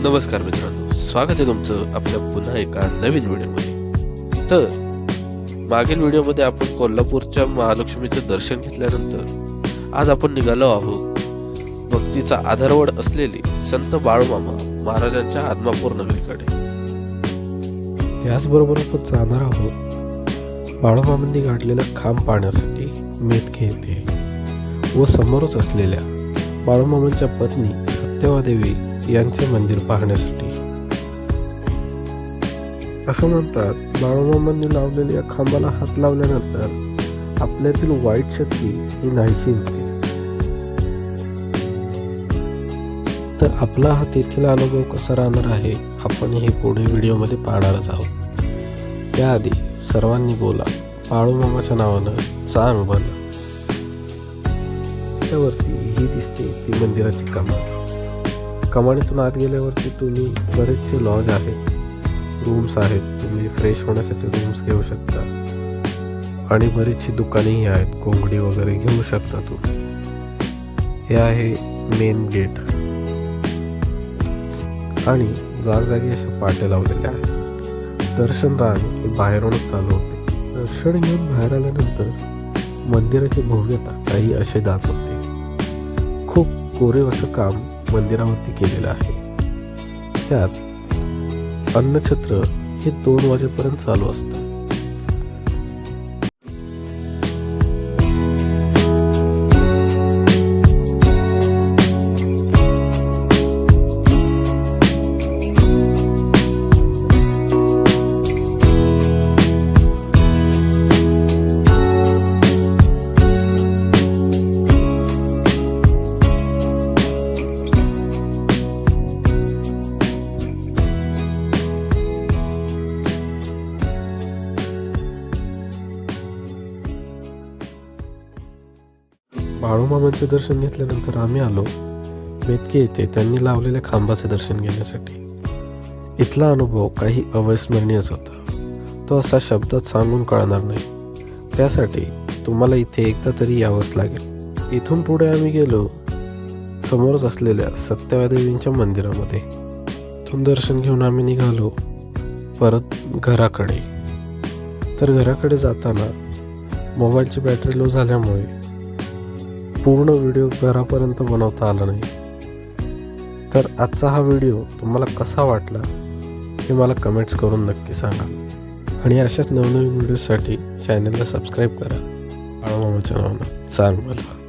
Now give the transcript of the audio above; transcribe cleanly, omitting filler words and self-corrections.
नमस्कार मित्रांनो, स्वागत आहे तुमचं आपल्या पुन्हा एका नवीन व्हिडिओमध्ये. तर मागील व्हिडिओमध्ये आपण कोल्हापूरच्या महालक्ष्मीचं दर्शन घेतल्यानंतर आज आपण निघालो आहोत भक्तीचा आधारवड असलेली संत बाळूमामा महाराजांच्या आदमापूर नगरीकडे. याचबरोबर आपण जाणार आहोत बाळूमामांनी गाडलेला खांब पाहण्यासाठी मेतके येथे व समोरच असलेल्या बाळूमामांच्या पत्नी सत्यवादेवी यांचे मंदिर पाहण्यासाठी. असं म्हणतात, बाळूमामांनी लावलेल्या या खांबाला हात लावल्यानंतर आपल्यातील वाईट शक्ती ही नाहीशी होते. तर आपला हा तेथील अनुभव कसा राहणार आहे आपण हे पुढे व्हिडिओमध्ये पाहणारच आहोत. त्याआधी सर्वांनी बोला बाळूमामाच्या नावानं चांग बन. त्यावरती ही दिसते ती मंदिराची कमान. कमानीतून आत गेल्यावरती तुम्ही बरेचसे लॉज आहेत, रूम्स आहेत, तुम्ही फ्रेश होण्यासाठी रूम्स घेऊ शकता आणि बरीचशी दुकानेही आहेत, कोंबडी वगैरे घेऊ शकता तुम्ही. हे आहे मेन गेट आणि जागजागी अशा पाट्या लावलेल्या आहेत. दर्शन रांग हे बाहेरूनच चालू होते. दर्शन घेऊन बाहेर आल्यानंतर मंदिराची भव्यता काही असे जाणवते. खूप कोरीव असं काम मंदिरावरती केलेलं आहे. त्यात अन्नछत्र हे 2 वाजेपर्यंत चालू असतं. बाळूमामांचे दर्शन घेतल्यानंतर आम्ही आलो मेतके येथे त्यांनी लावलेल्या खांबाचे दर्शन घेण्यासाठी. इथला अनुभव काही अविस्मरणीयच होता. तो असा शब्दात सांगून कळणार नाही. त्यासाठी तुम्हाला इथे एकदा तरी यावंच लागेल. इथून पुढे आम्ही गेलो समोरच असलेल्या सत्यवादेवींच्या मंदिरामध्ये. इथून दर्शन घेऊन आम्ही निघालो परत घराकडे. तर घराकडे जाताना मोबाईलची बॅटरी लो झाल्यामुळे पूर्ण व्हिडिओ घरापर्यंत बनवता आला नाही. तर आजचा हा व्हिडिओ तुम्हाला कसा वाटला हे मला कमेंट्स करून नक्की सांगा आणि अशाच नवनवीन व्हिडिओसाठी चॅनलला सबस्क्राईब करा. बाळूमामाच्या नावानं चांग मला.